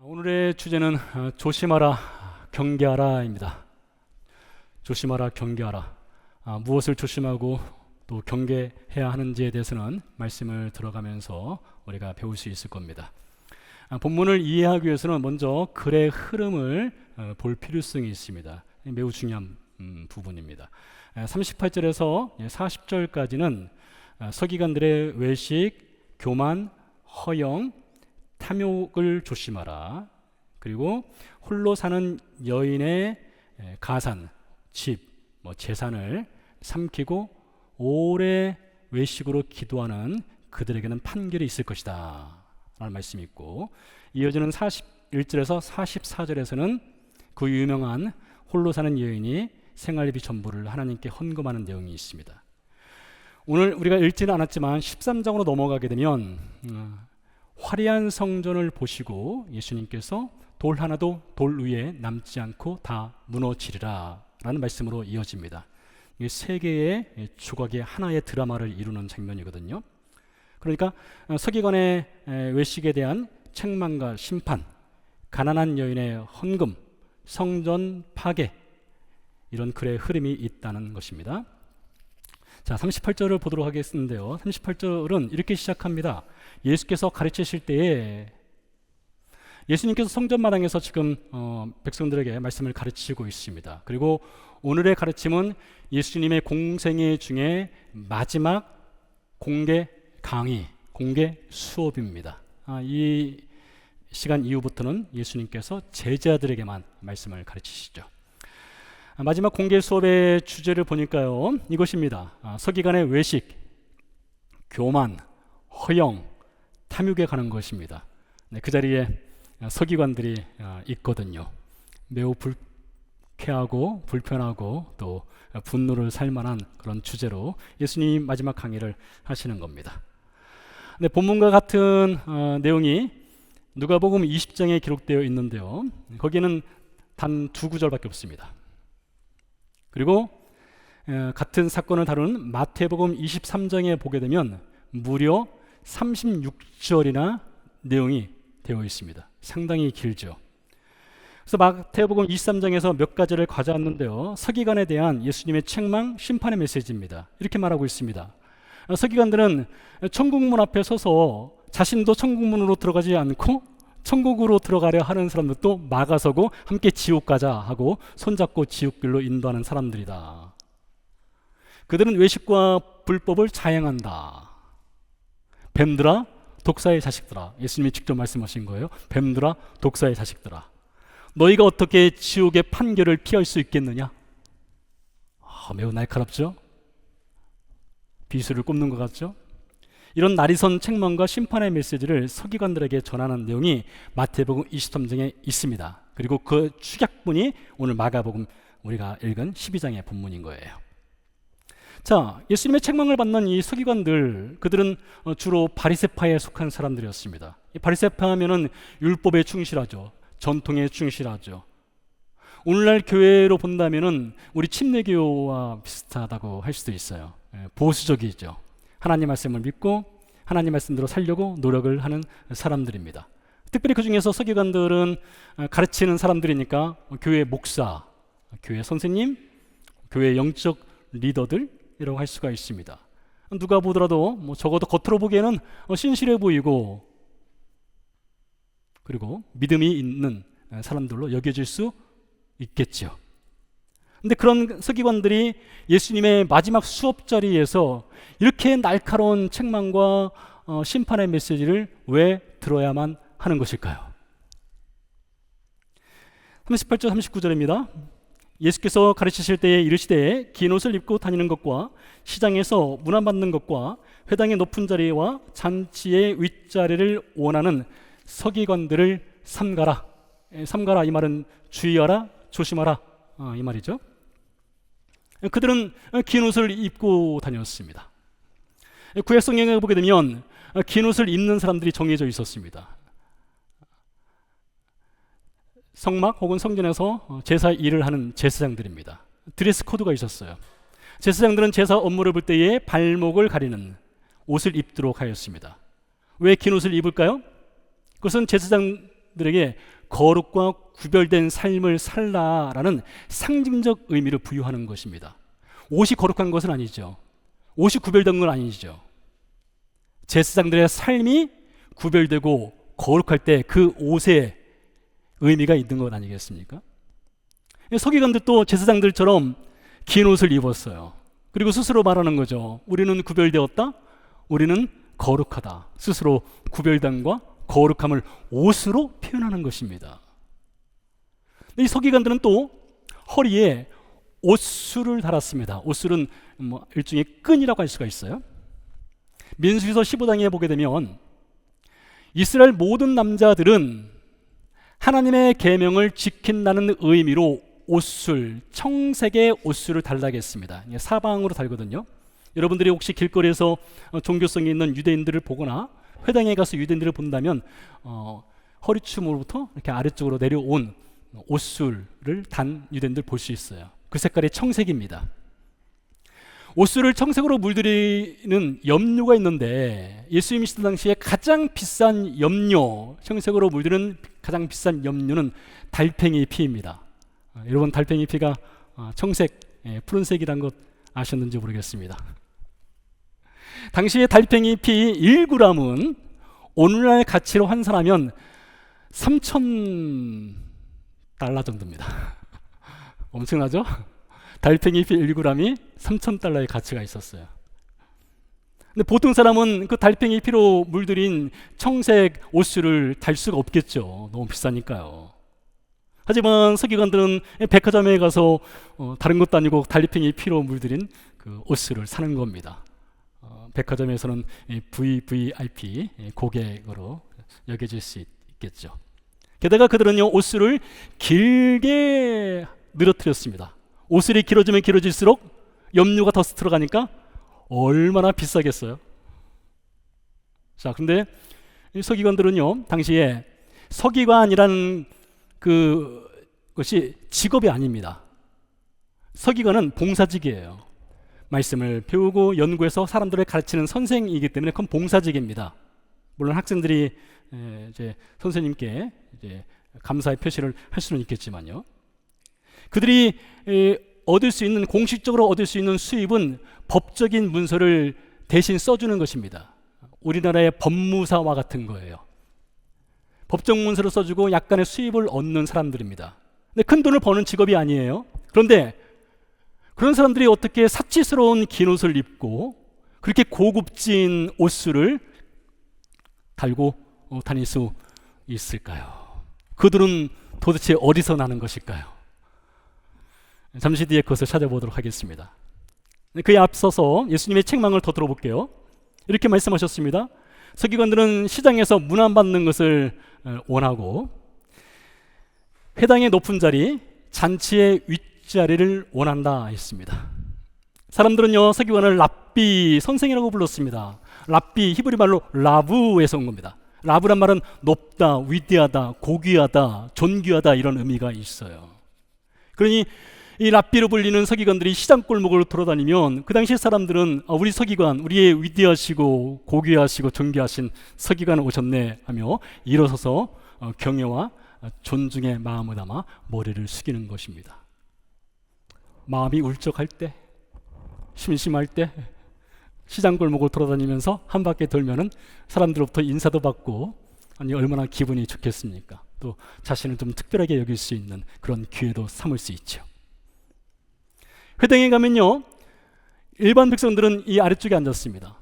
오늘의 주제는 조심하라, 경계하라입니다. 조심하라, 경계하라. 무엇을 조심하고 또 경계해야 하는지에 대해서는 말씀을 들어가면서 우리가 배울 수 있을 겁니다. 본문을 이해하기 위해서는 먼저 글의 흐름을 볼 필요성이 있습니다. 매우 중요한 부분입니다. 38절에서 40절까지는 서기관들의 외식, 교만, 허영, 탐욕을 조심하라. 그리고 홀로 사는 여인의 가산, 집, 재산을 삼키고 오래 외식으로 기도하는 그들에게는 판결이 있을 것이다 라는 말씀이 있고, 이어지는 41절에서 44절에서는 그 유명한 홀로 사는 여인이 생활비 전부를 하나님께 헌금하는 내용이 있습니다. 오늘 우리가 읽지는 않았지만 13장으로 넘어가게 되면 화려한 성전을 보시고 예수님께서 돌 하나도 돌 위에 남지 않고 다 무너지리라 라는 말씀으로 이어집니다. 이게 세 개의 조각의 하나의 드라마를 이루는 장면이거든요. 그러니까 서기관의 외식에 대한 책망과 심판, 가난한 여인의 헌금, 성전 파괴, 이런 글의 흐름이 있다는 것입니다. 자, 38절을 보도록 하겠는데요. 38절은 이렇게 시작합니다. 예수께서 가르치실 때에 예수님께서 성전 마당에서 지금 백성들에게 말씀을 가르치고 있습니다. 그리고 오늘의 가르침은 예수님의 공생애 중에 마지막 공개 강의, 공개 수업입니다. 이 시간 이후부터는 예수님께서 제자들에게만 말씀을 가르치시죠. 마지막 공개 수업의 주제를 보니까요, 이것입니다. 서기관의 외식, 교만, 허영, 탐욕에 관한 것입니다. 그 자리에 서기관들이 있거든요. 매우 불쾌하고 불편하고 또 분노를 살 만한 그런 주제로 예수님 마지막 강의를 하시는 겁니다. 근데 본문과 같은 내용이 누가복음 20장에 기록되어 있는데요, 거기는 단 두 구절밖에 없습니다. 그리고 같은 사건을 다루는 마태복음 23장에 보게 되면 무려 36절이나 내용이 되어 있습니다. 상당히 길죠. 그래서 마태복음 23장에서 몇 가지를 가져왔는데요, 서기관에 대한 예수님의 책망, 심판의 메시지입니다. 이렇게 말하고 있습니다. 서기관들은 천국문 앞에 서서 자신도 천국문으로 들어가지 않고 천국으로 들어가려 하는 사람들도 막아서고 함께 지옥 가자 하고 손잡고 지옥길로 인도하는 사람들이다. 그들은 외식과 불법을 자행한다. 뱀들아, 독사의 자식들아. 예수님이 직접 말씀하신 거예요. 뱀들아, 독사의 자식들아. 너희가 어떻게 지옥의 판결을 피할 수 있겠느냐? 매우 날카롭죠? 비수를 꼽는 것 같죠? 이런 날이선 책망과 심판의 메시지를 서기관들에게 전하는 내용이 마태복음 23장에 있습니다. 그리고 그 축약본이 오늘 마가복음 우리가 읽은 12장의 본문인 거예요. 자, 예수님의 책망을 받는 이 서기관들, 그들은 주로 바리새파에 속한 사람들이었습니다. 바리새파 하면은 율법에 충실하죠. 전통에 충실하죠. 오늘날 교회로 본다면은 우리 침례교와 비슷하다고 할 수도 있어요. 보수적이죠. 하나님 말씀을 믿고 하나님 말씀대로 살려고 노력을 하는 사람들입니다. 특별히 그 중에서 서기관들은 가르치는 사람들이니까 교회 목사, 교회 선생님, 교회 영적 리더들이라고 할 수가 있습니다. 누가 보더라도 적어도 겉으로 보기에는 신실해 보이고 그리고 믿음이 있는 사람들로 여겨질 수 있겠죠. 근데 그런 서기관들이 예수님의 마지막 수업 자리에서 이렇게 날카로운 책망과 심판의 메시지를 왜 들어야만 하는 것일까요? 38절 39절입니다. 예수께서 가르치실 때에 이르시되 긴 옷을 입고 다니는 것과 시장에서 문안받는 것과 회당의 높은 자리와 잔치의 윗자리를 원하는 서기관들을 삼가라. 삼가라 이 말은 주의하라, 조심하라 이 말이죠. 그들은 긴 옷을 입고 다녔습니다. 구약 성경에 보게 되면 긴 옷을 입는 사람들이 정해져 있었습니다. 성막 혹은 성전에서 제사 일을 하는 제사장들입니다. 드레스 코드가 있었어요. 제사장들은 제사 업무를 볼 때에 발목을 가리는 옷을 입도록 하였습니다. 왜 긴 옷을 입을까요? 그것은 제사장들에게 거룩과 구별된 삶을 살라라는 상징적 의미를 부여하는 것입니다. 옷이 거룩한 것은 아니죠. 옷이 구별된 건 아니죠. 제사장들의 삶이 구별되고 거룩할 때 그 옷에 의미가 있는 것 아니겠습니까? 서기관들도 제사장들처럼 긴 옷을 입었어요. 그리고 스스로 말하는 거죠. 우리는 구별되었다. 우리는 거룩하다. 스스로 구별됨과 거룩함을 옷으로 표현하는 것입니다. 이 서기관들은 또 허리에 옷술을 달았습니다. 옷술은 일종의 끈이라고 할 수가 있어요. 민수기서 15장에 보게 되면 이스라엘 모든 남자들은 하나님의 계명을 지킨다는 의미로 옷술, 청색의 옷술을 달라고 했습니다. 사방으로 달거든요. 여러분들이 혹시 길거리에서 종교성이 있는 유대인들을 보거나 회당에 가서 유대인들을 본다면 허리춤으로부터 이렇게 아래쪽으로 내려온 옷술을 단 유대인들 볼 수 있어요. 그 색깔이 청색입니다. 옷술을 청색으로 물들이는 염료가 있는데 예수님이 시대 당시에 가장 비싼 염료, 청색으로 물드는 가장 비싼 염료는 달팽이 피입니다. 여러분 달팽이 피가 청색, 푸른색이란 것 아셨는지 모르겠습니다. 당시에 달팽이 피 1g은 오늘날 가치로 환산하면 3,000달러 정도입니다. 엄청나죠? 달팽이 피 1g이 3,000달러의 가치가 있었어요. 근데 보통 사람은 그 달팽이 피로 물들인 청색 옷술을 달 수가 없겠죠. 너무 비싸니까요. 하지만 서기관들은 백화점에 가서 다른 것도 아니고 달팽이 피로 물들인 그 옷술을 사는 겁니다. 백화점에서는 VVIP 고객으로 여겨질 수 있겠죠. 게다가 그들은요 옷술을 길게 늘어뜨렸습니다. 옷술이 길어지면 길어질수록 염료가 더 들어가니까 얼마나 비싸겠어요. 자, 근데 서기관들은요 당시에 서기관이라는 그것이 직업이 아닙니다. 서기관은 봉사직이에요. 말씀을 배우고 연구해서 사람들을 가르치는 선생이기 때문에 그건 봉사직입니다. 물론 학생들이 이제 선생님께 이제 감사의 표시를 할 수는 있겠지만요. 그들이 얻을 수 있는 공식적으로 얻을 수 있는 수입은 법적인 문서를 대신 써주는 것입니다. 우리나라의 법무사와 같은 거예요. 법정 문서를 써주고 약간의 수입을 얻는 사람들입니다. 근데 큰 돈을 버는 직업이 아니에요. 그런데 그런 사람들이 어떻게 사치스러운 긴 옷을 입고 그렇게 고급진 옷술을 달고 다닐 수 있을까요? 그들은 도대체 어디서 나는 것일까요? 잠시 뒤에 그것을 찾아보도록 하겠습니다. 그에 앞서서 예수님의 책망을 더 들어볼게요. 이렇게 말씀하셨습니다. 서기관들은 시장에서 문안받는 것을 원하고 회당의 높은 자리, 잔치의 윗자리를 원한다 했습니다. 사람들은요 서기관을 랍비, 선생이라고 불렀습니다. 랍비, 히브리 말로 라브에서 온 겁니다. 라브란 말은 높다, 위대하다, 고귀하다, 존귀하다 이런 의미가 있어요. 그러니 이 랍비로 불리는 서기관들이 시장 골목을 돌아다니면 그 당시 사람들은 우리 서기관, 우리의 위대하시고 고귀하시고 존귀하신 서기관 오셨네 하며 일어서서 경외와 존중의 마음을 담아 머리를 숙이는 것입니다. 마음이 울적할 때, 심심할 때 시장 골목을 돌아다니면서 한 바퀴 돌면은 사람들로부터 인사도 받고 아니 얼마나 기분이 좋겠습니까? 또 자신을 좀 특별하게 여길 수 있는 그런 기회도 삼을 수 있죠. 회당에 가면요 일반 백성들은 이 아래쪽에 앉았습니다.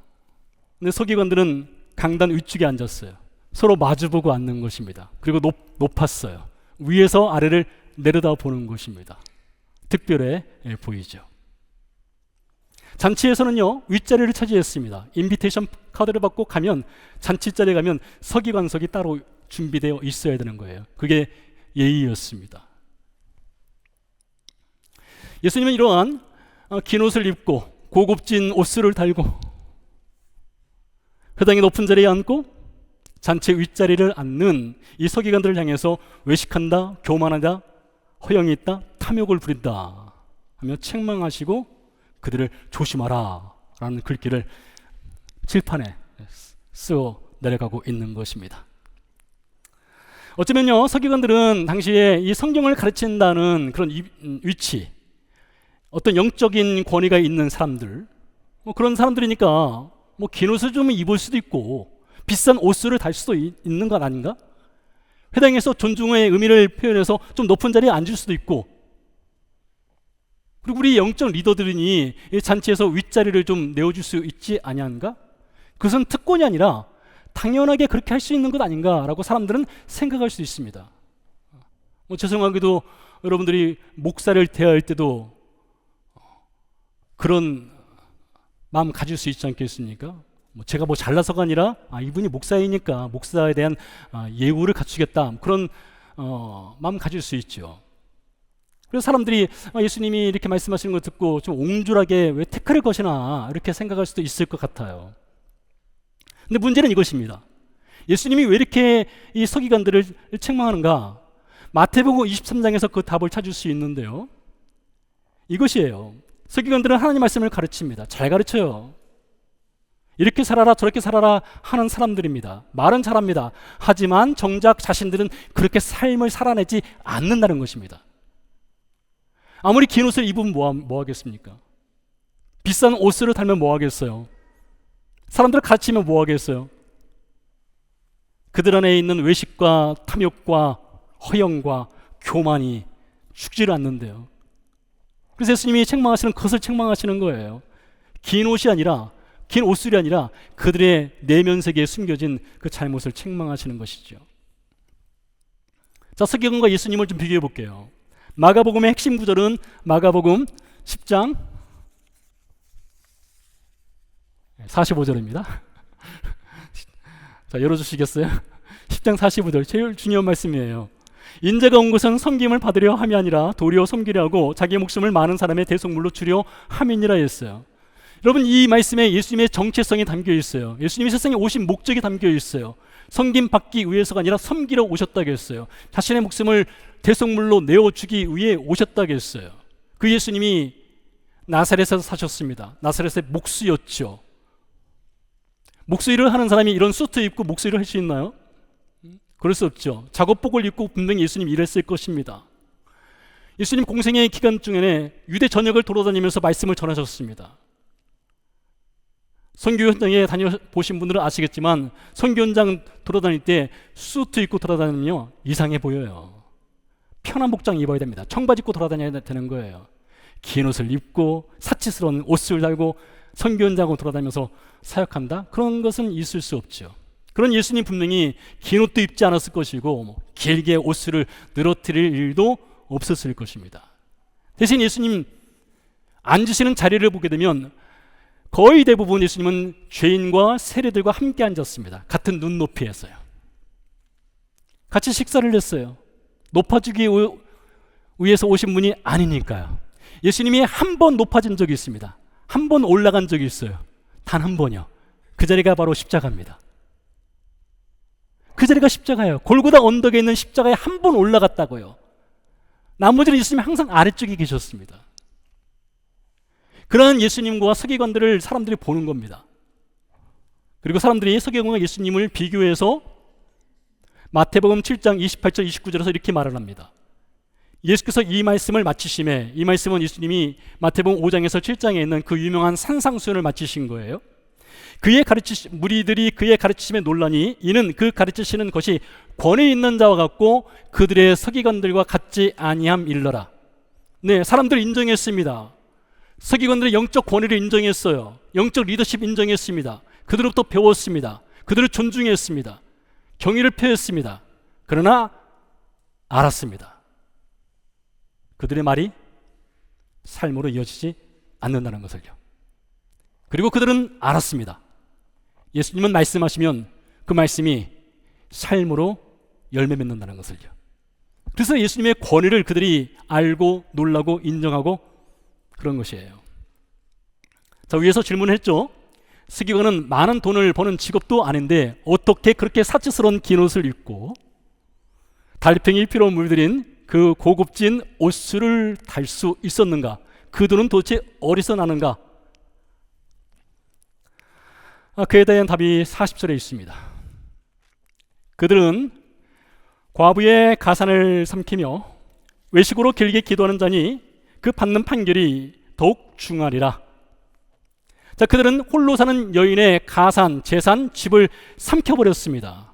근데 서기관들은 강단 위쪽에 앉았어요. 서로 마주보고 앉는 것입니다. 그리고 높았어요. 위에서 아래를 내려다 보는 것입니다. 특별해 보이죠. 잔치에서는요 윗자리를 차지했습니다. 인비테이션 카드를 받고 가면 잔치 자리에 가면 서기관석이 따로 준비되어 있어야 되는 거예요. 그게 예의였습니다. 예수님은 이러한 긴 옷을 입고 고급진 옷술을 달고 회당의 높은 자리에 앉고 잔치 윗자리를 앉는 이 서기관들을 향해서 외식한다, 교만하다, 허영이 있다, 탐욕을 부린다 하며 책망하시고 그들을 조심하라 라는 글귀를 칠판에 쓰어 내려가고 있는 것입니다. 어쩌면요, 서기관들은 당시에 이 성경을 가르친다는 그런 위치, 어떤 영적인 권위가 있는 사람들, 그런 사람들이니까 긴 옷을 좀 입을 수도 있고 비싼 옷을 달 수도 있는 것 아닌가? 회당에서 존중의 의미를 표현해서 좀 높은 자리에 앉을 수도 있고, 그리고 우리 영적 리더들이니 이 잔치에서 윗자리를 좀 내어줄 수 있지 아니한가? 그것은 특권이 아니라 당연하게 그렇게 할 수 있는 것 아닌가라고 사람들은 생각할 수 있습니다. 죄송하게도 여러분들이 목사를 대할 때도 그런 마음 가질 수 있지 않겠습니까? 제가 잘나서가 아니라 이분이 목사이니까 목사에 대한 예우를 갖추겠다, 그런 마음 가질 수 있죠. 그래서 사람들이 예수님이 이렇게 말씀하시는 걸 듣고 좀 옹졸하게 왜 태클을 거시나 이렇게 생각할 수도 있을 것 같아요. 근데 문제는 이것입니다. 예수님이 왜 이렇게 이 서기관들을 책망하는가? 마태복음 23장에서 그 답을 찾을 수 있는데요, 이것이에요. 서기관들은 하나님 말씀을 가르칩니다. 잘 가르쳐요. 이렇게 살아라 저렇게 살아라 하는 사람들입니다. 말은 잘합니다. 하지만 정작 자신들은 그렇게 삶을 살아내지 않는다는 것입니다. 아무리 긴 옷을 입으면 뭐 하겠습니까? 비싼 옷을 달면 뭐 하겠어요? 사람들을 가르치면 뭐 하겠어요? 그들 안에 있는 외식과 탐욕과 허영과 교만이 죽지를 않는데요. 그래서 예수님이 책망하시는 그것을 책망하시는 거예요. 긴 옷이 아니라, 긴 옷술이 아니라 그들의 내면 세계에 숨겨진 그 잘못을 책망하시는 것이죠. 자, 서기관과 예수님을 좀 비교해 볼게요. 마가복음의 핵심 구절은 마가복음 10장 45절입니다. 자, 열어주시겠어요? 10장 45절, 제일 중요한 말씀이에요. 인자가 온 것은 섬김을 받으려 함이 아니라 도리어 섬기려 하고 자기 목숨을 많은 사람의 대속물로 주려 함이니라 했어요. 여러분, 이 말씀에 예수님의 정체성이 담겨 있어요. 예수님이 세상에 오신 목적이 담겨 있어요. 섬김 받기 위해서가 아니라 섬기러 오셨다고 했어요. 자신의 목숨을 대속물로 내어주기 위해 오셨다고 했어요. 그 예수님이 나사렛에서 사셨습니다. 나사렛의 목수였죠. 목수 일을 하는 사람이 이런 수트 입고 목수 일을 할 수 있나요? 그럴 수 없죠. 작업복을 입고 분명히 예수님 일했을 것입니다. 예수님 공생의 기간 중에 유대 전역을 돌아다니면서 말씀을 전하셨습니다. 선교 현장에 다녀보신 분들은 아시겠지만 선교 현장 돌아다닐 때 수트 입고 돌아다니면요, 이상해 보여요. 편한 복장 입어야 됩니다. 청바지 입고 돌아다녀야 되는 거예요. 긴 옷을 입고 사치스러운 옷을 달고 선교 현장을 돌아다니면서 사역한다? 그런 것은 있을 수 없죠. 그런 예수님 분명히 긴 옷도 입지 않았을 것이고 길게 옷을 늘어뜨릴 일도 없었을 것입니다. 대신 예수님 앉으시는 자리를 보게 되면 거의 대부분 예수님은 죄인과 세리들과 함께 앉았습니다. 같은 눈높이에서요. 같이 식사를 했어요. 높아지기 위해서 오신 분이 아니니까요. 예수님이 한 번 높아진 적이 있습니다. 한 번 올라간 적이 있어요. 단 한 번이요. 그 자리가 바로 십자가입니다. 그 자리가 십자가예요. 골고다 언덕에 있는 십자가에 한 번 올라갔다고요. 나머지는 예수님이 항상 아래쪽에 계셨습니다. 그러한 예수님과 서기관들을 사람들이 보는 겁니다. 그리고 사람들이 서기관과 예수님을 비교해서 마태복음 7장 28절 29절에서 이렇게 말을 합니다. 예수께서 이 말씀을 마치심에, 이 말씀은 예수님이 마태복음 5장에서 7장에 있는 그 유명한 산상수훈을 마치신 거예요. 무리들이 그의 가르치심에 놀라니 이는 그 가르치시는 것이 권위 있는 자와 같고 그들의 서기관들과 같지 아니함 일러라. 네, 사람들 인정했습니다. 서기관들의 영적 권위를 인정했어요. 영적 리더십 인정했습니다. 그들로부터 배웠습니다. 그들을 존중했습니다. 경의를 표했습니다. 그러나 알았습니다. 그들의 말이 삶으로 이어지지 않는다는 것을요. 그리고 그들은 알았습니다. 예수님은 말씀하시면 그 말씀이 삶으로 열매 맺는다는 것을요. 그래서 예수님의 권위를 그들이 알고 놀라고 인정하고 그런 것이에요. 자, 위에서 질문을 했죠. 서기관은 많은 돈을 버는 직업도 아닌데 어떻게 그렇게 사치스러운 긴 옷을 입고 달팽이 피로 물들인 그 고급진 옷을 달 수 있었는가? 그 돈은 도대체 어디서 나는가? 그에 대한 답이 40절에 있습니다. 그들은 과부의 가산을 삼키며 외식으로 길게 기도하는 자니 그 받는 판결이 더욱 중하리라. 자, 그들은 홀로 사는 여인의 가산, 재산, 집을 삼켜버렸습니다.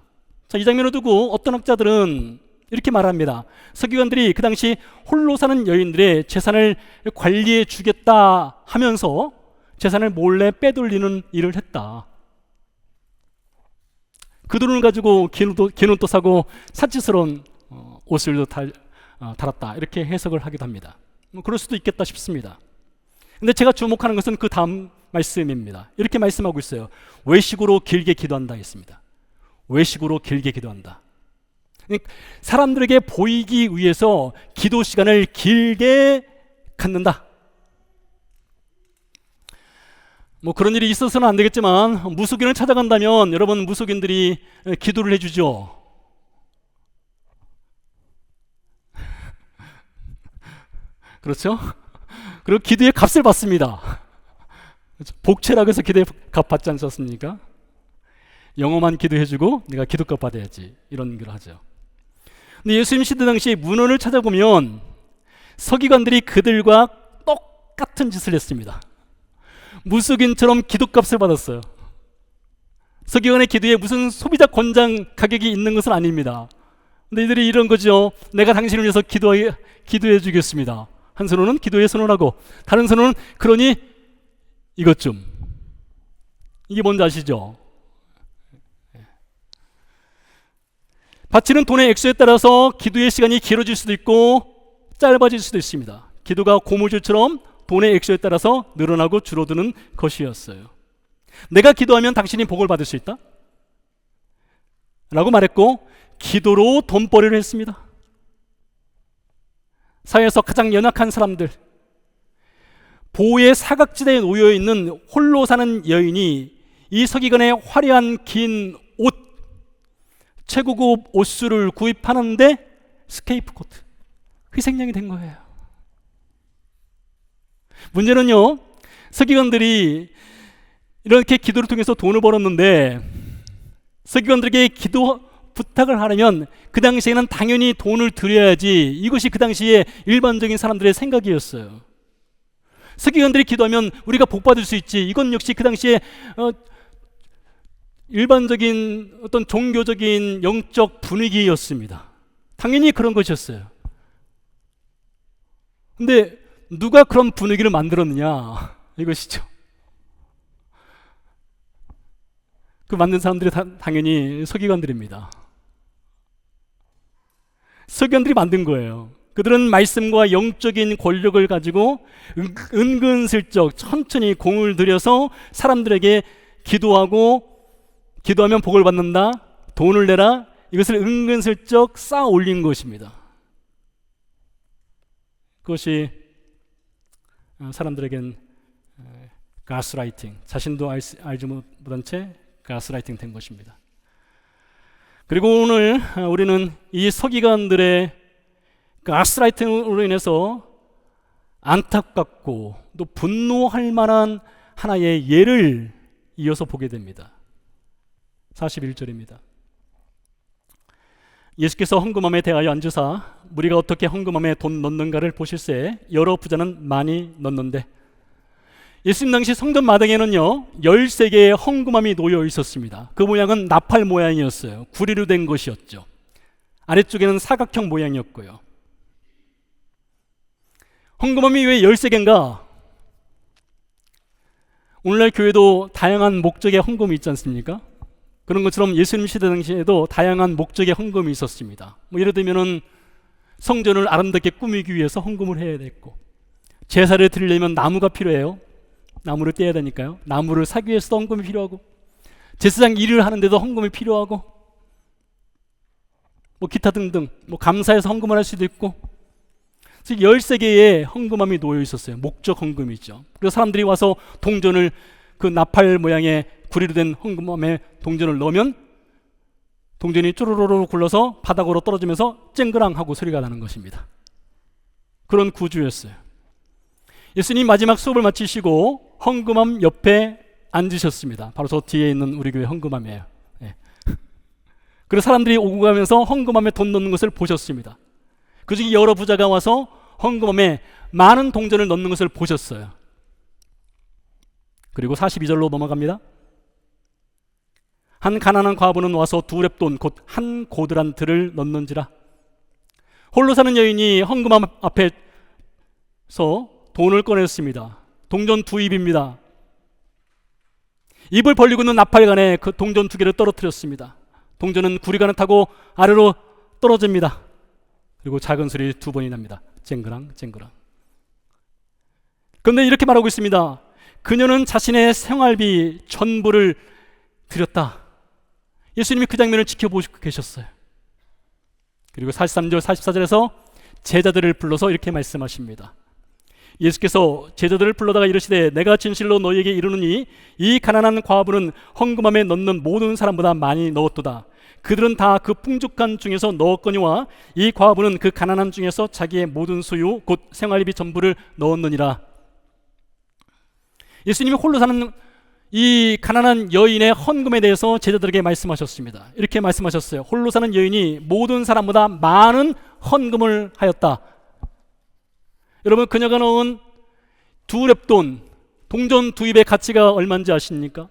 자, 이 장면을 두고 어떤 학자들은 이렇게 말합니다. 서기관들이 그 당시 홀로 사는 여인들의 재산을 관리해 주겠다 하면서 재산을 몰래 빼돌리는 일을 했다. 그 돈을 가지고 기눈도 사고 사치스러운 옷을 달았다, 이렇게 해석을 하기도 합니다. 그럴 수도 있겠다 싶습니다. 근데 제가 주목하는 것은 그 다음 말씀입니다. 이렇게 말씀하고 있어요. 외식으로 길게 기도한다 했습니다. 외식으로 길게 기도한다. 사람들에게 보이기 위해서 기도 시간을 길게 갖는다. 뭐 그런 일이 있어서는 안 되겠지만 무속인을 찾아간다면 여러분, 무속인들이 기도를 해주죠. 그렇죠? 그리고 기도의 값을 받습니다. 복채라고 해서 기도의 값 받지 않습니까? 영어만 기도해주고 내가 기도값 받아야지, 이런 걸 하죠. 근데 예수님 시대 당시 문헌을 찾아보면 서기관들이 그들과 똑같은 짓을 했습니다. 무속인처럼 기도값을 받았어요. 서기관의 기도에 무슨 소비자 권장 가격이 있는 것은 아닙니다. 근데 이들이 이런 거죠. 내가 당신을 위해서 기도해 주겠습니다. 한 선호는 기도에 선언하고 다른 선호는 그러니 이것 좀. 이게 뭔지 아시죠? 바치는 돈의 액수에 따라서 기도의 시간이 길어질 수도 있고 짧아질 수도 있습니다. 기도가 고무줄처럼 돈의 액수에 따라서 늘어나고 줄어드는 것이었어요. 내가 기도하면 당신이 복을 받을 수 있다 라고 말했고, 기도로 돈벌이를 했습니다. 사회에서 가장 연약한 사람들, 보호의 사각지대에 놓여있는 홀로 사는 여인이 이 서기관의 화려한 긴 옷, 최고급 옷수를 구입하는데 스케이프코트, 희생양이 된 거예요. 문제는요, 서기관들이 이렇게 기도를 통해서 돈을 벌었는데 서기관들에게 기도 부탁을 하려면 그 당시에는 당연히 돈을 드려야지, 이것이 그 당시에 일반적인 사람들의 생각이었어요. 서기관들이 기도하면 우리가 복 받을 수 있지, 이건 역시 그 당시에 일반적인 어떤 종교적인 영적 분위기였습니다. 당연히 그런 것이었어요. 근데 누가 그런 분위기를 만들었느냐, 이것이죠. 그 만든 사람들이 당연히 서기관들입니다. 서기관들이 만든 거예요. 그들은 말씀과 영적인 권력을 가지고 은근슬쩍 천천히 공을 들여서 사람들에게 기도하면 복을 받는다, 돈을 내라, 이것을 은근슬쩍 쌓아 올린 것입니다. 그것이 사람들에겐 가스라이팅, 자신도 알지 못한 채 가스라이팅 된 것입니다. 그리고 오늘 우리는 이 서기관들의 가스라이팅으로 인해서 안타깝고 또 분노할 만한 하나의 예를 이어서 보게 됩니다. 41절입니다. 예수께서 헌금함에 대하여 앉으사 무리가 어떻게 헌금함에 돈 넣는가를 보실새 여러 부자는 많이 넣는데, 예수님 당시 성전 마당에는요 13개의 헌금함이 놓여 있었습니다. 그 모양은 나팔 모양이었어요. 구리로 된 것이었죠. 아래쪽에는 사각형 모양이었고요. 헌금함이 왜 13개인가? 오늘날 교회도 다양한 목적의 헌금이 있지 않습니까? 그런 것처럼 예수님 시대 당시에도 다양한 목적의 헌금이 있었습니다. 뭐 예를 들면은 성전을 아름답게 꾸미기 위해서 헌금을 해야 됐고, 제사를 드리려면 나무가 필요해요. 나무를 떼야 되니까요. 나무를 사기 위해서도 헌금이 필요하고, 제사장 일을 하는데도 헌금이 필요하고, 뭐 기타 등등, 뭐 감사해서 헌금을 할 수도 있고, 13개의 헌금함이 놓여 있었어요. 목적 헌금이죠. 그래서 사람들이 와서 동전을, 그 나팔 모양의 구리로 된 헌금함에 동전을 넣으면 동전이 쪼로로로 굴러서 바닥으로 떨어지면서 쨍그랑 하고 소리가 나는 것입니다. 그런 구조였어요. 예수님 마지막 수업을 마치시고 헌금함 옆에 앉으셨습니다. 바로 저 뒤에 있는 우리 교회 헌금함이에요. 네. 그리고 사람들이 오고 가면서 헌금함에 돈 넣는 것을 보셨습니다. 그 중에 여러 부자가 와서 헌금함에 많은 동전을 넣는 것을 보셨어요. 그리고 42절로 넘어갑니다. 한 가난한 과부는 와서 2렙돈 곧 한 고드란 들을 넣는지라. 홀로 사는 여인이 헌금함 앞에서 돈을 꺼냈습니다. 동전 2입입니다. 입을 벌리고 있는 나팔관에 그 동전 2개를 떨어뜨렸습니다. 동전은 구리관을 타고 아래로 떨어집니다. 그리고 작은 소리 2번이 납니다. 쨍그랑 쨍그랑. 그런데 이렇게 말하고 있습니다. 그녀는 자신의 생활비 전부를 드렸다. 예수님이 그 장면을 지켜보시고 계셨어요. 그리고 43절 44절에서 제자들을 불러서 이렇게 말씀하십니다. 예수께서 제자들을 불러다가 이르시되 내가 진실로 너희에게 이르노니 이 가난한 과부는 헌금함에 넣는 모든 사람보다 많이 넣었도다. 그들은 다 그 풍족한 중에서 넣었거니와 이 과부는 그 가난한 중에서 자기의 모든 소유 곧 생활비 전부를 넣었느니라. 예수님이 홀로 사는 이 가난한 여인의 헌금에 대해서 제자들에게 말씀하셨습니다. 이렇게 말씀하셨어요. 홀로 사는 여인이 모든 사람보다 많은 헌금을 하였다. 여러분, 그녀가 넣은 2렙돈 동전 2입의 가치가 얼마인지 아십니까?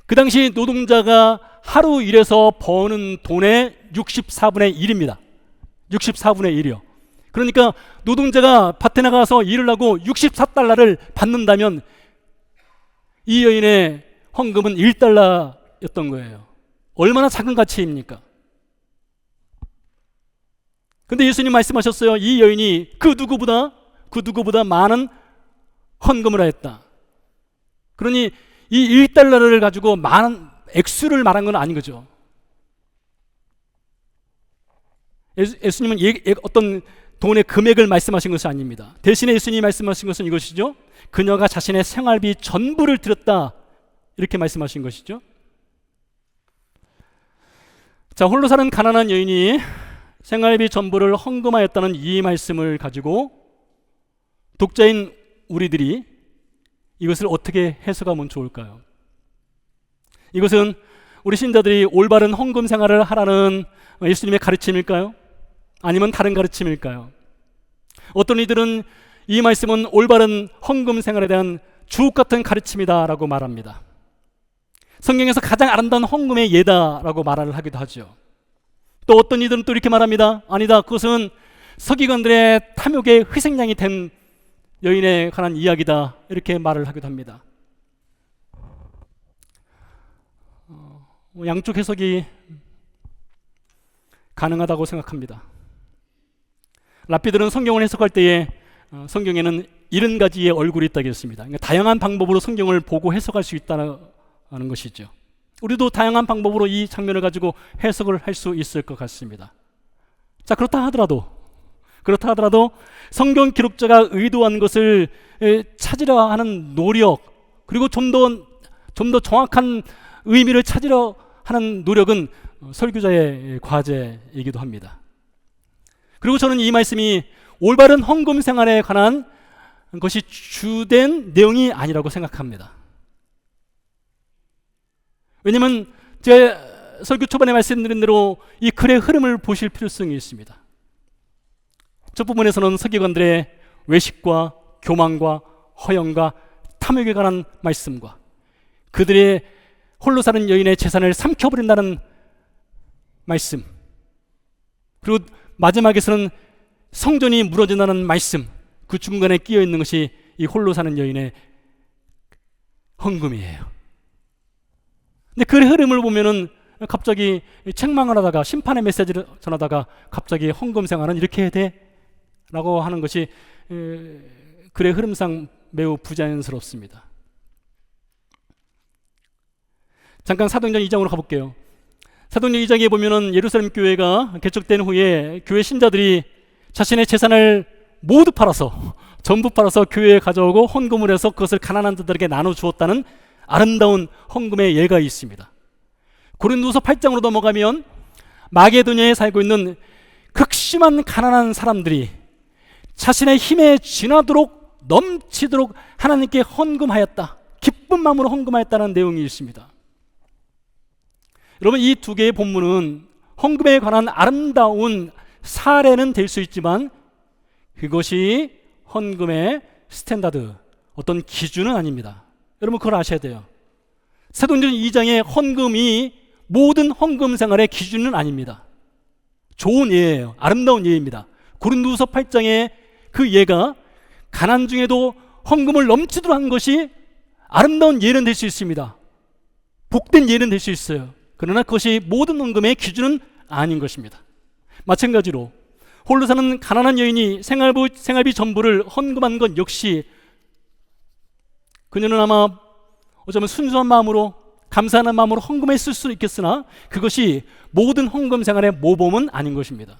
그 당시 노동자가 하루 일해서 버는 돈의 64분의 1입니다. 64분의 1이요. 그러니까 노동자가 밭에 나가서 일을 하고 64달러를 받는다면 이 여인의 헌금은 1달러였던 거예요. 얼마나 작은 가치입니까? 근데 예수님 말씀하셨어요. 이 여인이 그 누구보다 많은 헌금을 하였다. 그러니 이 1달러를 가지고 많은 액수를 말한 건 아닌 거죠. 예수님은 어떤 돈의 금액을 말씀하신 것이 아닙니다. 대신에 예수님이 말씀하신 것은 이것이죠. 그녀가 자신의 생활비 전부를 드렸다. 이렇게 말씀하신 것이죠. 자, 홀로 사는 가난한 여인이 생활비 전부를 헌금하였다는 이 말씀을 가지고 독자인 우리들이 이것을 어떻게 해석하면 좋을까요? 이것은 우리 신자들이 올바른 헌금 생활을 하라는 예수님의 가르침일까요? 아니면 다른 가르침일까요? 어떤 이들은 이 말씀은 올바른 헌금 생활에 대한 주옥 같은 가르침이다라고 말합니다. 성경에서 가장 아름다운 헌금의 예다라고 말을 하기도 하죠. 또 어떤 이들은 또 이렇게 말합니다. 아니다, 그것은 서기관들의 탐욕의 희생양이 된 여인에 관한 이야기다, 이렇게 말을 하기도 합니다. 양쪽 해석이 가능하다고 생각합니다. 랍비들은 성경을 해석할 때에 성경에는 70가지의 얼굴이 있다고 했습니다. 그러니까 다양한 방법으로 성경을 보고 해석할 수 있다는 것이죠. 우리도 다양한 방법으로 이 장면을 가지고 해석을 할 수 있을 것 같습니다. 자, 그렇다 하더라도 성경 기록자가 의도한 것을 찾으려 하는 노력, 그리고 좀 더 정확한 의미를 찾으려 하는 노력은 설교자의 과제이기도 합니다. 그리고 저는 이 말씀이 올바른 헌금 생활에 관한 것이 주된 내용이 아니라고 생각합니다. 왜냐하면 제가 설교 초반에 말씀드린 대로 이 글의 흐름을 보실 필요성이 있습니다. 첫 부분에서는 서기관들의 외식과 교만과 허영과 탐욕에 관한 말씀과 그들의 홀로 사는 여인의 재산을 삼켜버린다는 말씀, 그리고 마지막에서는 성전이 무너진다는 말씀, 그 중간에 끼어 있는 것이 이 홀로 사는 여인의 헌금이에요. 근데 그 흐름을 보면은 갑자기 책망을 하다가 심판의 메시지를 전하다가 갑자기 헌금 생활은 이렇게 해야 돼? 라고 하는 것이 글의 흐름상 매우 부자연스럽습니다. 잠깐 사도행전 2장으로 가볼게요. 사도행전 2장에 보면은 예루살렘 교회가 개척된 후에 교회 신자들이 자신의 재산을 모두 팔아서, 전부 팔아서 교회에 가져오고 헌금을 해서 그것을 가난한 자들에게 나눠 주었다는 아름다운 헌금의 예가 있습니다. 고린도서 8장으로 넘어가면 마게도냐에 살고 있는 극심한 가난한 사람들이 자신의 힘에 지나도록 넘치도록 하나님께 헌금하였다, 기쁜 마음으로 헌금하였다는 내용이 있습니다. 여러분, 이 두 개의 본문은 헌금에 관한 아름다운 사례는 될 수 있지만 그것이 헌금의 스탠다드, 어떤 기준은 아닙니다. 여러분, 그걸 아셔야 돼요. 사도행전 2장의 헌금이 모든 헌금 생활의 기준은 아닙니다. 좋은 예예요. 아름다운 예입니다. 고린도후서 8장의 그 예가 가난 중에도 헌금을 넘치도록 한 것이 아름다운 예는 될 수 있습니다. 복된 예는 될 수 있어요. 그러나 그것이 모든 헌금의 기준은 아닌 것입니다. 마찬가지로 홀로 사는 가난한 여인이 생활비 전부를 헌금한 것 역시 그녀는 아마 어쩌면 순수한 마음으로, 감사하는 마음으로 헌금했을 수는 있겠으나 그것이 모든 헌금 생활의 모범은 아닌 것입니다.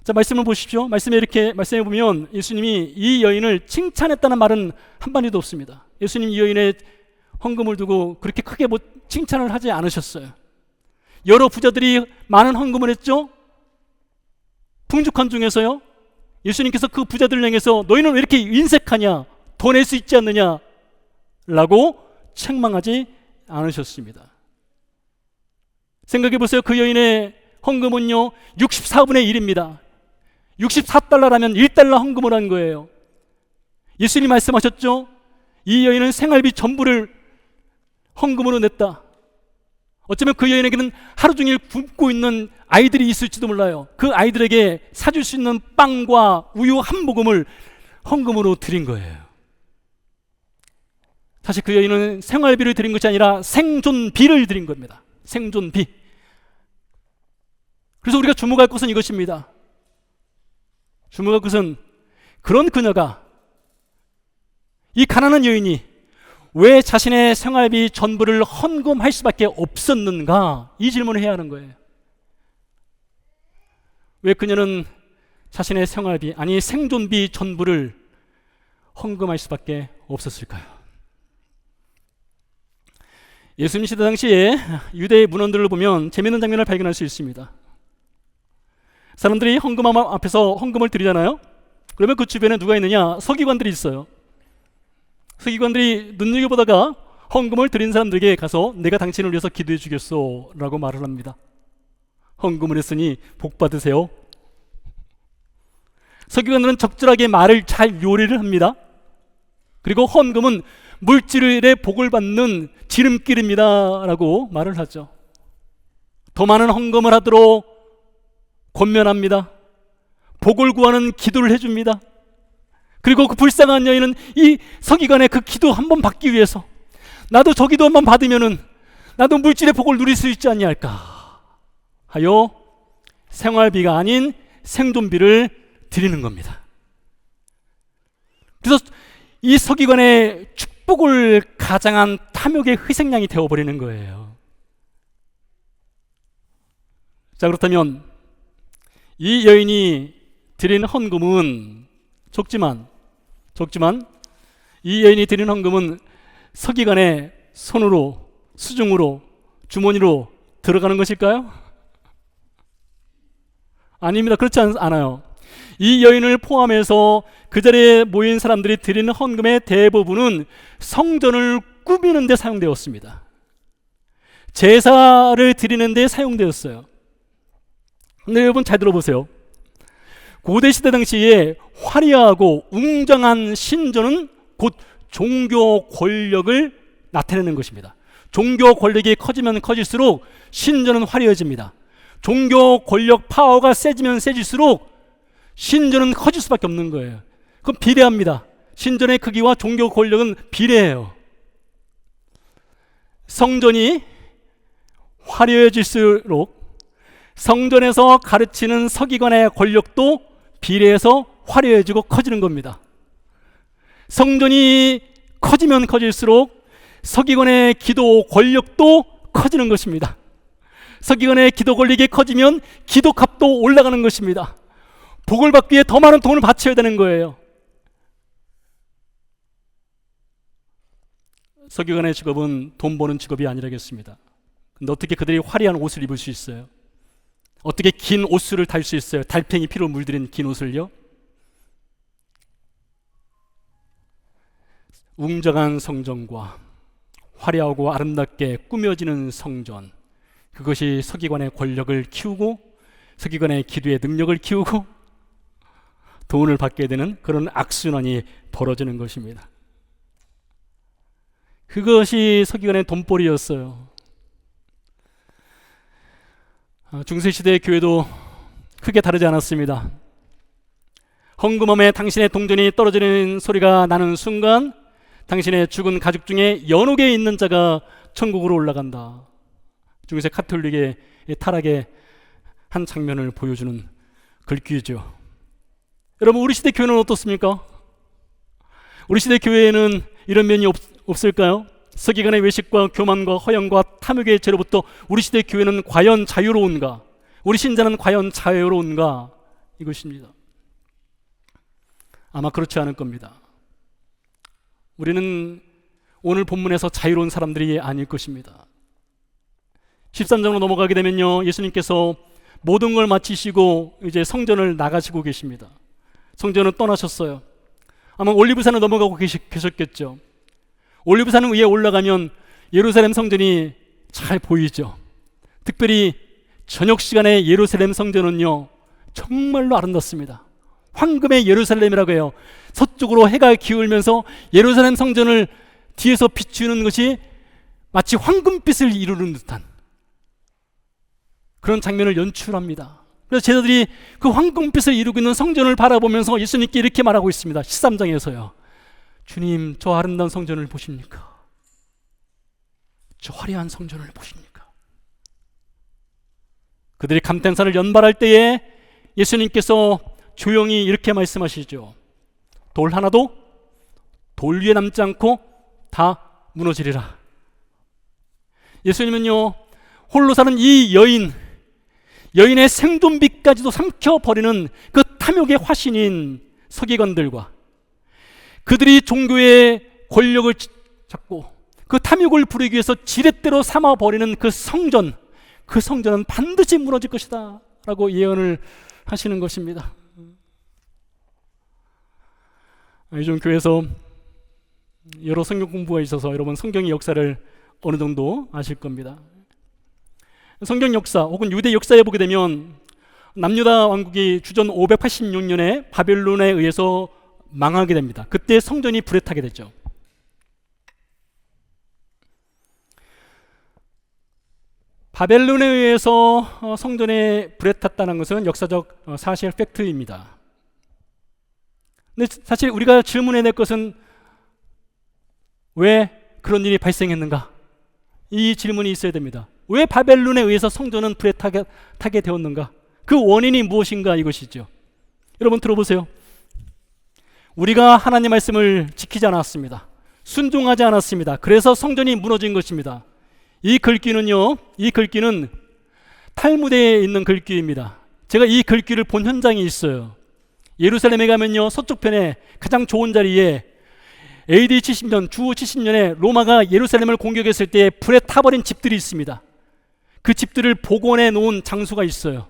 자, 말씀을 보십시오. 말씀에 이렇게 말씀해 보면 예수님이 이 여인을 칭찬했다는 말은 한마디도 없습니다. 예수님 이 여인의 헌금을 두고 그렇게 크게 칭찬을 하지 않으셨어요. 여러 부자들이 많은 헌금을 했죠. 풍족한 중에서요, 예수님께서 그 부자들을 향해서 너희는 왜 이렇게 인색하냐, 더 낼 수 있지 않느냐 라고 책망하지 않으셨습니다. 생각해 보세요. 그 여인의 헌금은요 64분의 1입니다 64달러라면 1달러 헌금을 한 거예요. 예수님 말씀하셨죠. 이 여인은 생활비 전부를 헌금으로 냈다. 어쩌면 그 여인에게는 하루 종일 굶고 있는 아이들이 있을지도 몰라요. 그 아이들에게 사줄 수 있는 빵과 우유 한 모금을 헌금으로 드린 거예요. 사실 그 여인은 생활비를 드린 것이 아니라 생존비를 드린 겁니다. 생존비. 그래서 우리가 주목할 것은 이것입니다. 주목할 것은 그런 그녀가, 이 가난한 여인이 왜 자신의 생활비 전부를 헌금할 수밖에 없었는가, 이 질문을 해야 하는 거예요. 왜 그녀는 자신의 생활비, 아니 생존비 전부를 헌금할 수밖에 없었을까요? 예수님 시대 당시에 유대의 문헌들을 보면 재미있는 장면을 발견할 수 있습니다. 사람들이 헌금 앞에서 헌금을 드리잖아요. 그러면 그 주변에 누가 있느냐? 서기관들이 있어요. 서기관들이 눈여겨보다가 헌금을 드린 사람들에게 가서 내가 당신을 위해서 기도해 주겠소 라고 말을 합니다. 헌금을 했으니 복 받으세요. 서기관들은 적절하게 말을 잘 요리를 합니다. 그리고 헌금은 물질의 복을 받는 지름길입니다 라고 말을 하죠. 더 많은 헌금을 하도록 권면합니다. 복을 구하는 기도를 해줍니다. 그리고 그 불쌍한 여인은 이 서기관의 그 기도 한번 받기 위해서, 나도 저 기도 한번 받으면은 나도 물질의 복을 누릴 수 있지 않냐할까 하여 생활비가 아닌 생존비를 드리는 겁니다. 그래서 이 서기관의 축복을 가장한 탐욕의 희생양이 되어버리는 거예요. 자, 그렇다면 이 여인이 드린 헌금은 적지만 이 여인이 드린 헌금은 서기관의 손으로, 수중으로, 주머니로 들어가는 것일까요? 아닙니다. 그렇지 않아요. 이 여인을 포함해서 그 자리에 모인 사람들이 드리는 헌금의 대부분은 성전을 꾸미는 데 사용되었습니다. 제사를 드리는 데 사용되었어요. 근데 여러분 잘 들어보세요. 고대 시대 당시에 화려하고 웅장한 신전은 곧 종교 권력을 나타내는 것입니다. 종교 권력이 커지면 커질수록 신전은 화려해집니다. 종교 권력 파워가 세지면 세질수록 신전은 커질 수밖에 없는 거예요. 그건 비례합니다. 신전의 크기와 종교 권력은 비례해요. 성전이 화려해질수록 성전에서 가르치는 서기관의 권력도 비례해서 화려해지고 커지는 겁니다. 성전이 커지면 커질수록 서기관의 기도 권력도 커지는 것입니다. 서기관의 기도 권력이 커지면 기도값도 올라가는 것입니다. 복을 받기 위해 더 많은 돈을 바쳐야 되는 거예요. 서기관의 직업은 돈 버는 직업이 아니라겠습니다. 근데 어떻게 그들이 화려한 옷을 입을 수 있어요? 어떻게 긴 옷수를 달 수 있어요? 달팽이 피로 물들인 긴 옷을요? 웅장한 성전과 화려하고 아름답게 꾸며지는 성전, 그것이 서기관의 권력을 키우고 서기관의 기도의 능력을 키우고 돈을 받게 되는 그런 악순환이 벌어지는 것입니다. 그것이 서기관의 돈벌이였어요. 중세시대의 교회도 크게 다르지 않았습니다. 헌금함에 당신의 동전이 떨어지는 소리가 나는 순간 당신의 죽은 가족 중에 연옥에 있는 자가 천국으로 올라간다. 중세 카톨릭의 타락의 한 장면을 보여주는 글귀죠. 여러분, 우리 시대 교회는 어떻습니까? 우리 시대 교회에는 이런 면이 없을까요? 서기관의 외식과 교만과 허영과 탐욕의 죄로부터 우리 시대 교회는 과연 자유로운가? 우리 신자는 과연 자유로운가? 이것입니다. 아마 그렇지 않을 겁니다. 우리는 오늘 본문에서 자유로운 사람들이 아닐 것입니다. 13장으로 넘어가게 되면요, 예수님께서 모든 걸 마치시고 이제 성전을 나가시고 계십니다. 성전을 떠나셨어요. 아마 올리브산을 넘어가고 계셨겠죠. 올리브산 위에 올라가면 예루살렘 성전이 잘 보이죠. 특별히 저녁 시간에 예루살렘 성전은요, 정말로 아름답습니다. 황금의 예루살렘이라고 해요. 서쪽으로 해가 기울면서 예루살렘 성전을 뒤에서 비추는 것이 마치 황금빛을 이루는 듯한 그런 장면을 연출합니다. 그래서 제자들이 그 황금빛을 이루고 있는 성전을 바라보면서 예수님께 이렇게 말하고 있습니다. 13장에서요. 주님, 저 아름다운 성전을 보십니까? 저 화려한 성전을 보십니까? 그들이 감탄사를 연발할 때에 예수님께서 조용히 이렇게 말씀하시죠. 돌 하나도 돌 위에 남지 않고 다 무너지리라. 예수님은요, 홀로 사는 이 여인의 생존비까지도 삼켜버리는 그 탐욕의 화신인 서기관들과 그들이 종교의 권력을 잡고 그 탐욕을 부리기 위해서 지렛대로 삼아버리는 그 성전은 반드시 무너질 것이다 라고 예언을 하시는 것입니다. 요즘 교회에서 여러 성경 공부가 있어서 여러분 성경의 역사를 어느 정도 아실 겁니다. 성경 역사 혹은 유대 역사에 보게 되면 남유다 왕국이 주전 586년에 바벨론에 의해서 망하게 됩니다. 그때 성전이 불에 타게 되죠. 바벨론에 의해서 성전에 불에 탔다는 것은 역사적 사실 팩트입니다. 근데 사실 우리가 질문해야 될 것은 왜 그런 일이 발생했는가? 이 질문이 있어야 됩니다. 왜 바벨론에 의해서 성전은 불에 타게 되었는가? 그 원인이 무엇인가 이것이죠. 여러분 들어보세요. 우리가 하나님 말씀을 지키지 않았습니다. 순종하지 않았습니다. 그래서 성전이 무너진 것입니다. 이 글귀는 탈무드에 있는 글귀입니다. 제가 이 글귀를 본 현장이 있어요. 예루살렘에 가면요, 서쪽편에 가장 좋은 자리에 AD 70년, 주 70년에 로마가 예루살렘을 공격했을 때 불에 타버린 집들이 있습니다. 그 집들을 복원해 놓은 장소가 있어요.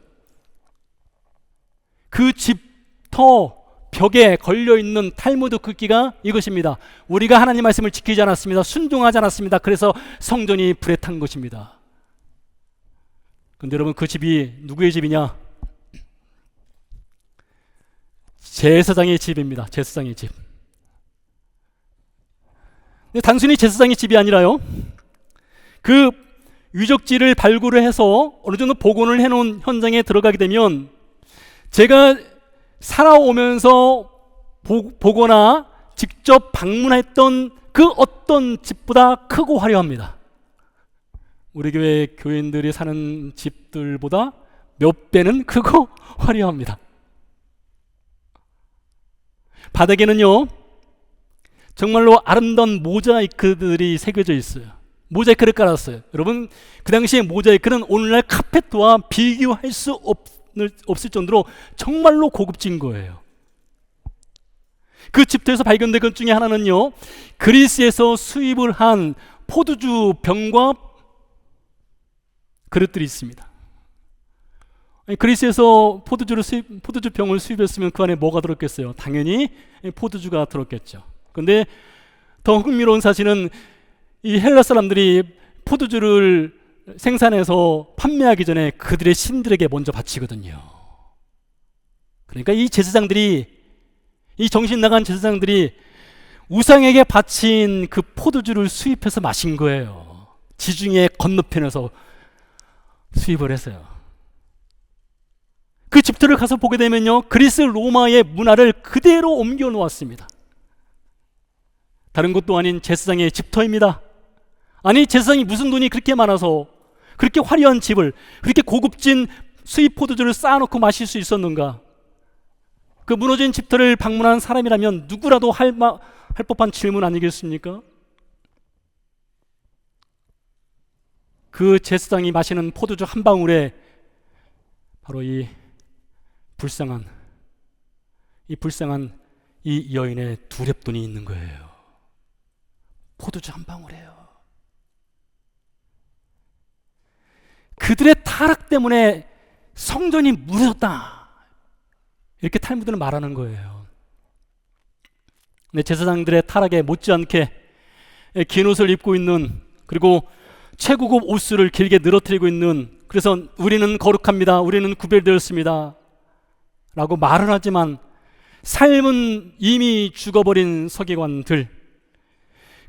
그 집터 벽에 걸려있는 탈무드 글귀가 이것입니다. 우리가 하나님 말씀을 지키지 않았습니다. 순종하지 않았습니다. 그래서 성전이 불에 탄 것입니다. 그런데 여러분, 그 집이 누구의 집이냐? 제사장의 집입니다. 제사장의 집. 근데 단순히 제사장의 집이 아니라요, 그 유적지를 발굴을 해서 어느 정도 복원을 해놓은 현장에 들어가게 되면 제가 살아오면서 보거나 직접 방문했던 그 어떤 집보다 크고 화려합니다. 우리 교회 교인들이 사는 집들보다 몇 배는 크고 화려합니다. 바닥에는요, 정말로 아름다운 모자이크들이 새겨져 있어요. 모자이크를 깔았어요. 여러분, 그 당시에 모자이크는 오늘날 카펫과 비교할 수 없을 정도로 정말로 고급진 거예요. 그 집터에서 발견된 것 중에 하나는요, 그리스에서 수입을 한 포도주 병과 그릇들이 있습니다. 아니, 그리스에서 포도주 병을 수입했으면 그 안에 뭐가 들었겠어요? 당연히 포도주가 들었겠죠. 그런데 더 흥미로운 사실은 이 헬라 사람들이 포도주를 생산해서 판매하기 전에 그들의 신들에게 먼저 바치거든요. 그러니까 이 제사장들이, 이 정신 나간 제사장들이 우상에게 바친 그 포도주를 수입해서 마신 거예요. 지중해 건너편에서 수입을 했어요. 그 집터를 가서 보게 되면요, 그리스 로마의 문화를 그대로 옮겨 놓았습니다. 다른 것도 아닌 제사장의 집터입니다. 아니, 제사장이 무슨 돈이 그렇게 많아서 그렇게 화려한 집을, 그렇게 고급진 수입 포도주를 쌓아놓고 마실 수 있었는가? 그 무너진 집터를 방문한 사람이라면 누구라도 할 법한 질문 아니겠습니까? 그 제사장이 마시는 포도주 한 방울에 바로 이 불쌍한 이 여인의 두렵돈이 있는 거예요. 포도주 한 방울이에요. 그들의 타락 때문에 성전이 무너졌다, 이렇게 탈무드는 말하는 거예요. 근데 제사장들의 타락에 못지않게 긴 옷을 입고 있는, 그리고 최고급 옷수를 길게 늘어뜨리고 있는, 그래서 우리는 거룩합니다, 우리는 구별되었습니다 라고 말은 하지만 삶은 이미 죽어버린 서기관들,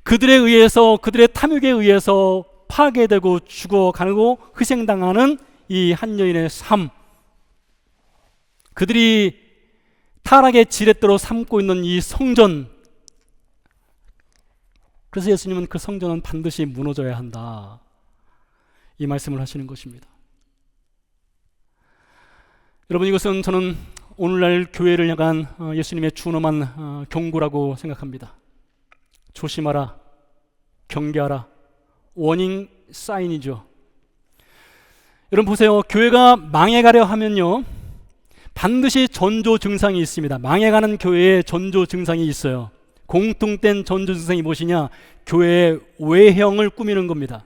그들에 의해서, 그들의 탐욕에 의해서 파괴되고 죽어가고 희생당하는 이 한 여인의 삶, 그들이 타락의 지렛대로 삼고 있는 이 성전, 그래서 예수님은 그 성전은 반드시 무너져야 한다, 이 말씀을 하시는 것입니다. 여러분, 이것은 저는 오늘날 교회를 향한 예수님의 준엄한 경고라고 생각합니다. 조심하라, 경계하라, 워닝 사인이죠. 여러분 보세요. 교회가 망해가려 하면요, 반드시 전조 증상이 있습니다. 망해가는 교회에 전조 증상이 있어요. 공통된 전조 증상이 무엇이냐? 교회의 외형을 꾸미는 겁니다.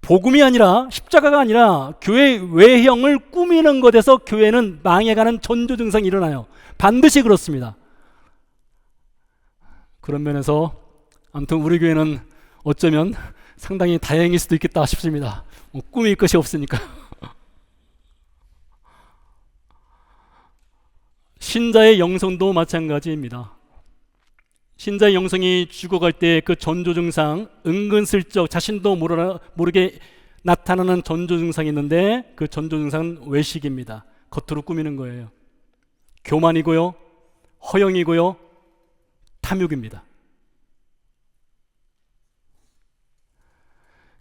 복음이 아니라, 십자가가 아니라 교회의 외형을 꾸미는 것에서 교회는 망해가는 전조 증상이 일어나요. 반드시 그렇습니다. 그런 면에서 아무튼 우리 교회는 어쩌면 상당히 다행일 수도 있겠다 싶습니다. 꾸밀 것이 없으니까. 신자의 영성도 마찬가지입니다. 신자의 영성이 죽어갈 때 그 전조 증상, 은근슬쩍 자신도 모르게 나타나는 전조 증상이 있는데, 그 전조 증상은 외식입니다. 겉으로 꾸미는 거예요. 교만이고요, 허영이고요, 탐욕입니다.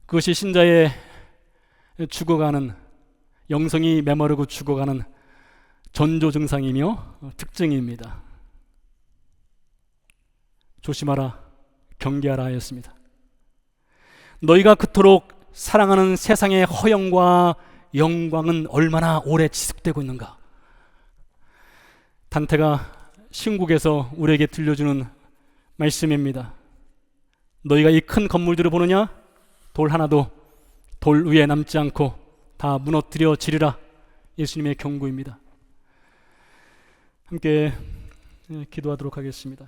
그것이 신자의 죽어가는, 영성이 메마르고 죽어가는 전조 증상이며 특징입니다. 조심하라, 경계하라 하였습니다. 너희가 그토록 사랑하는 세상의 허영과 영광은 얼마나 오래 지속되고 있는가? 단테가 신국에서 우리에게 들려주는 말씀입니다. 너희가 이 큰 건물들을 보느냐? 돌 하나도 돌 위에 남지 않고 다 무너뜨려지리라. 예수님의 경고입니다. 함께 기도하도록 하겠습니다.